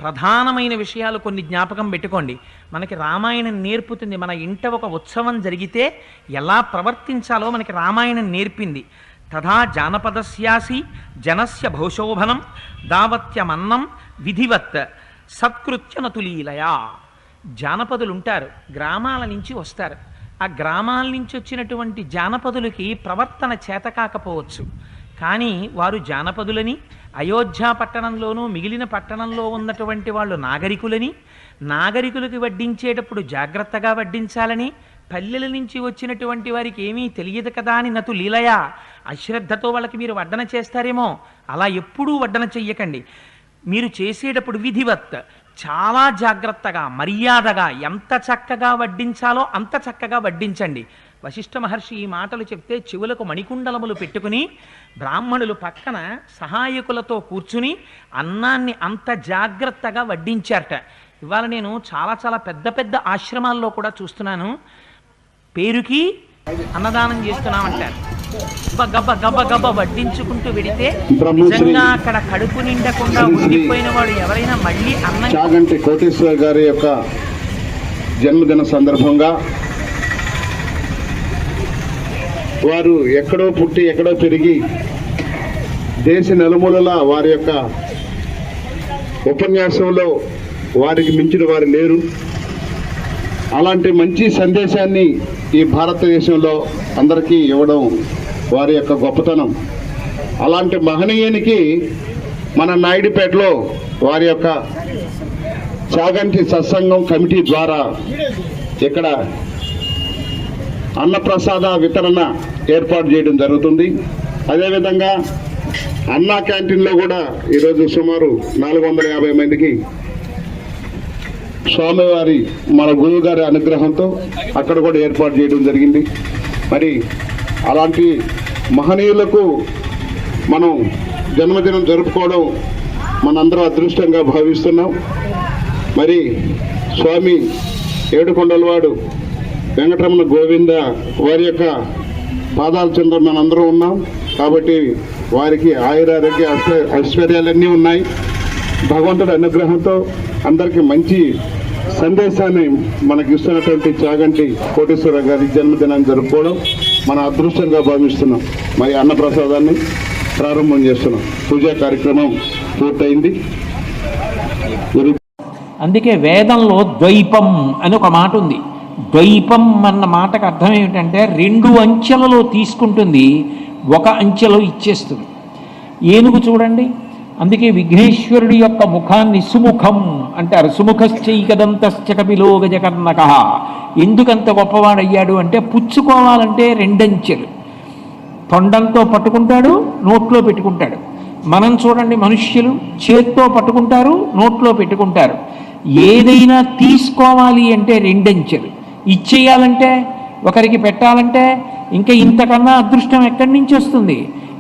ప్రధానమైన విషయాలు కొన్ని జ్ఞాపకం పెట్టుకోండి. మనకి రామాయణం నేర్పుతుంది. మన ఇంట ఒక ఉత్సవం జరిగితే ఎలా ప్రవర్తించాలో మనకి రామాయణం నేర్పింది. తథా జానపదస్యాసి జనస్య భౌశోభనం దావత్యమన్నం విధివత్ సత్కృత్య నతులీలయా. జానపదులు ఉంటారు, గ్రామాల నుంచి వస్తారు. ఆ గ్రామాల నుంచి వచ్చినటువంటి జానపదులకి ప్రవర్తన చేత కాకపోవచ్చు, కానీ వారు జానపదులని, అయోధ్య పట్టణంలోనూ మిగిలిన పట్టణంలో ఉన్నటువంటి వాళ్ళు నాగరికులని, నాగరికులకి వడ్డించేటప్పుడు జాగ్రత్తగా వడ్డించాలని, పల్లెల నుంచి వచ్చినటువంటి వారికి ఏమీ తెలియదు కదా అని నతు లీలయా, అశ్రద్ధతో వాళ్ళకి మీరు వడ్డన చేస్తారేమో, అలా ఎప్పుడూ వడ్డన చెయ్యకండి. మీరు చేసేటప్పుడు విధివత్, చాలా జాగ్రత్తగా మర్యాదగా ఎంత చక్కగా వడ్డించాలో అంత చక్కగా వడ్డించండి. వశిష్ఠ మహర్షి ఈ మాటలు చెప్తే చెవులకు మణికుండలములు పెట్టుకుని బ్రాహ్మణులు పక్కన సహాయకులతో కూర్చుని అన్నాన్ని అంత జాగ్రత్తగా వడ్డించారట. ఇవాళ నేను చాలా చాలా పెద్ద పెద్ద ఆశ్రమాల్లో కూడా చూస్తున్నాను, పేరుకి అన్నదానం చేస్తున్నామంటారు. గబ్బ గబ్బ గబ్బ వడ్డించుకుంటూ వెడితే నిజంగా అక్కడ కడుపు నిండకుండా ఉండిపోయిన వాడు ఎవరైనా మళ్ళీ అన్నం. చాగంటి కోటేశ్వర గారి యొక్క జన్మదిన సందర్భంగా వారు ఎక్కడో పుట్టి ఎక్కడో పెరిగి దేశ నలుమూలలా వారి యొక్క ఉపన్యాసంలో వారికి మించిన వారు లేరు. అలాంటి మంచి సందేశాన్ని ఈ భారతదేశంలో అందరికీ ఇవ్వడం వారి యొక్క గొప్పతనం. అలాంటి మహనీయునికి మన నాయుడుపేటలో వారి యొక్క చాగంటి సత్సంగం కమిటీ ద్వారా ఇక్కడ అన్నప్రసాద వితరణ ఏర్పాటు చేయడం జరుగుతుంది. అదేవిధంగా అన్నా క్యాంటీన్లో కూడా ఈరోజు సుమారు 450 మందికి స్వామివారి మన గురువు గారి అనుగ్రహంతో అక్కడ కూడా ఏర్పాటు చేయడం జరిగింది. మరి అలాంటి మహనీయులకు మనం జన్మదినం జరుపుకోవడం మనందరం అదృష్టంగా భావిస్తున్నాం. మరి స్వామి ఏడుకొండలవాడు వెంకటరమణ గోవింద వారి యొక్క పాదాల చెంద మనందరం ఉన్నాం. కాబట్టి వారికి ఆయురారోగ్య ఐశ్వర్యాలన్నీ ఉన్నాయి. భగవంతుడి అనుగ్రహంతో అందరికీ మంచి సందేశాన్ని మనకి ఇస్తున్నటువంటి చాగంటి కోటేశ్వర గారి జన్మదినాన్ని జరుపుకోవడం మన అదృష్టంగా భావిస్తున్నాం. మరి అన్నప్రసాదాన్ని ప్రారంభం చేస్తున్నాం. పూజా కార్యక్రమం పూర్తయింది. అందుకే వేదంలో ద్వైపం అని ఒక మాట ఉంది. ద్వైపం అన్న మాటకు అర్థం ఏమిటంటే 2 అంచెలలో తీసుకుంటుంది, 1 అంచెలో ఇచ్చేస్తుంది. ఏనుగు చూడండి, అందుకే విఘ్నేశ్వరుడి యొక్క ముఖాన్ని సుముఖం అంటారు. సుముఖశ్చైకదంతశ్చ కపిలో గజకర్ణక. ఎందుకంత గొప్పవాడయ్యాడు అంటే పుచ్చుకోవాలంటే 2 అంచెలు. తొండంతో పట్టుకుంటాడు, నోట్లో పెట్టుకుంటాడు. మనం చూడండి, మనుష్యులు చేత్తో పట్టుకుంటారు, నోట్లో పెట్టుకుంటారు. ఏదైనా తీసుకోవాలి అంటే 2 అంచెలు. ఇచ్చేయాలంటే, ఒకరికి పెట్టాలంటే ఇంకా ఇంతకన్నా అదృష్టం ఎక్కడి నుంచి వస్తుంది?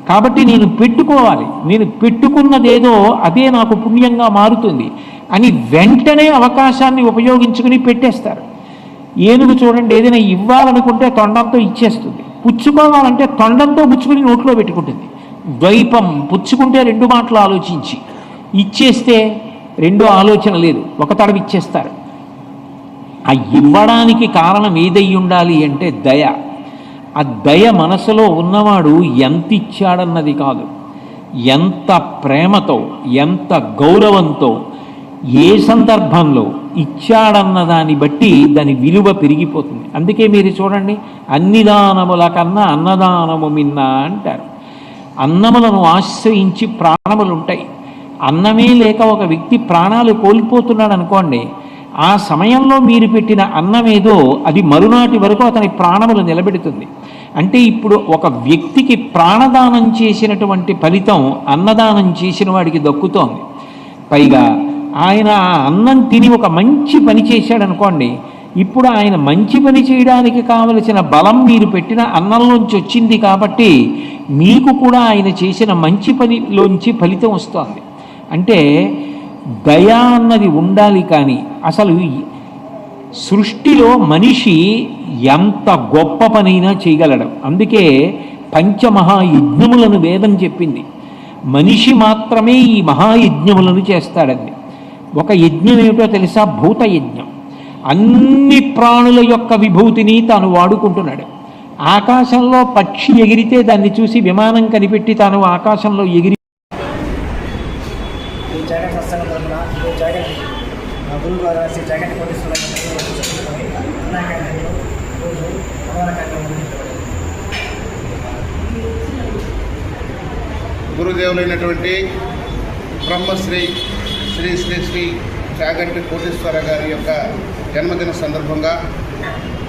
కాబట్టి నేను పెట్టుకోవాలి, నేను పెట్టుకున్నదేదో అదే నాకు పుణ్యంగా మారుతుంది అని వెంటనే అవకాశాన్ని ఉపయోగించుకుని పెట్టేస్తారు. ఏనుగు చూడండి, ఏదైనా ఇవ్వాలనుకుంటే తొండంతో ఇచ్చేస్తుంది, పుచ్చుకోవాలంటే తొండంతో పుచ్చుకుని నోట్లో పెట్టుకుంటుంది. ద్వైపం, పుచ్చుకుంటే 2 మాటలు ఆలోచించి, ఇచ్చేస్తే 2 ఆలోచన లేదు, ఒక తడవ ఇచ్చేస్తారు. ఆ ఇవ్వడానికి కారణం ఏదై ఉండాలి అంటే దయ. ఆ దయ మనసులో ఉన్నవాడు ఎంత ఇచ్చాడన్నది కాదు, ఎంత ప్రేమతో, ఎంత గౌరవంతో, ఏ సందర్భంలో ఇచ్చాడన్న దాన్ని బట్టి దాని విలువ పెరిగిపోతుంది. అందుకే మీరు చూడండి, అన్ని దానముల కన్నా అన్నదానము మిన్న అంటారు. అన్నములను ఆశ్రయించి ప్రాణములు ఉంటాయి. అన్నమే లేక ఒక వ్యక్తి ప్రాణాలు కోల్పోతున్నాడు అనుకోండి, ఆ సమయంలో మీరు పెట్టిన అన్నమేదో అది మరునాటి వరకు అతని ప్రాణములు నిలబెడుతుంది. అంటే ఇప్పుడు ఒక వ్యక్తికి ప్రాణదానం చేసినటువంటి ఫలితం అన్నదానం చేసిన వాడికి దక్కుతోంది. పైగా ఆయన ఆ అన్నం తిని ఒక మంచి పని చేశాడనుకోండి, ఇప్పుడు ఆయన మంచి పని చేయడానికి కావలసిన బలం మీరు పెట్టిన అన్నంలోంచి వచ్చింది. కాబట్టి మీకు కూడా ఆయన చేసిన మంచి పనిలోంచి ఫలితం వస్తుంది. అంటే దయ అన్నది ఉండాలి. కానీ అసలు సృష్టిలో మనిషి ఎంత గొప్ప పనైనా చేయగలడు. అందుకే పంచమహాయజ్ఞములను వేదం చెప్పింది. మనిషి మాత్రమే ఈ మహాయజ్ఞములను చేస్తాడండి. ఒక యజ్ఞం ఏమిటో తెలుసా? భూత యజ్ఞం. అన్ని ప్రాణుల యొక్క విభూతిని తాను వాడుకుంటున్నాడు. ఆకాశంలో పక్షి ఎగిరితే దాన్ని చూసి విమానం కనిపెట్టి తాను ఆకాశంలో ఎగిరి గురుదేవులైనటువంటి బ్రహ్మశ్రీ శ్రీ శ్రీ శ్రీ చాగంటి కోటేశ్వర గారి యొక్క జన్మదిన సందర్భంగా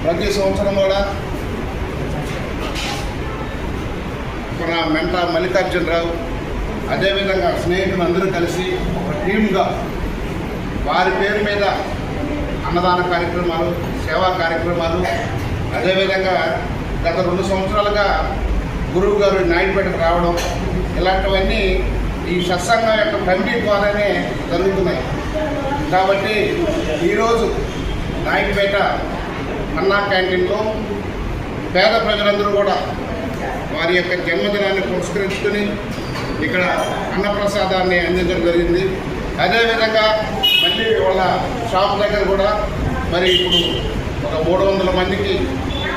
ప్రతి సంవత్సరం కూడా మన మెంట మల్లికార్జునరావు అదేవిధంగా స్నేహితులు అందరూ కలిసి ఒక టీమ్గా వారి పేరు మీద అన్నదాన కార్యక్రమాలు, సేవా కార్యక్రమాలు, అదేవిధంగా గత 2 సంవత్సరాలుగా గురువు గారు నాయుడుపేటకు రావడం, ఇలాంటివన్నీ ఈ సత్సంగం యొక్క కమిటీ ద్వారానే జరుగుతున్నాయి. కాబట్టి ఈరోజు నాయుడుపేట అన్నా క్యాంటీన్లో పేద ప్రజలందరూ కూడా వారి యొక్క జన్మదినాన్ని పురస్కరించుకొని ఇక్కడ అన్నప్రసాదాన్ని అందించడం జరిగింది. అదేవిధంగా మళ్ళీ వాళ్ళ షాప్ దగ్గర కూడా మరి ఇప్పుడు ఒక 300 మందికి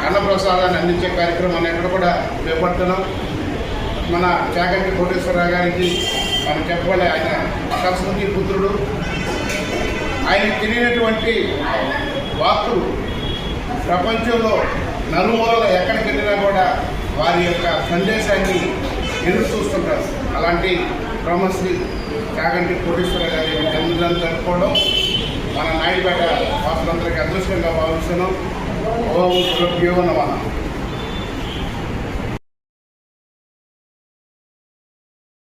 అన్నప్రసాదాన్ని అందించే కార్యక్రమాన్ని ఎక్కడ కూడా చేపడుతున్నాం. మన చాగంటి కోటేశ్వరరావు గారికి మనం చెప్పాలి, ఆయన సరస్వతి పుత్రుడు. ఆయన తెలియనటువంటి వాక్కులు ప్రపంచంలో నలుమూలల ఎక్కడికి వెళ్ళినా కూడా వారి యొక్క సందేశాన్ని ఎదురు చూస్తుంటారు. అలాంటి బ్రహ్మశ్రీ చాగంటి కోటేశ్వర గారి జన్మదినం జరుపుకోవడం మన నాయుడుపేట వాసులందరికీ అదృష్టంగా భావిస్తున్నాం. ఓం గురుభ్యో నమః.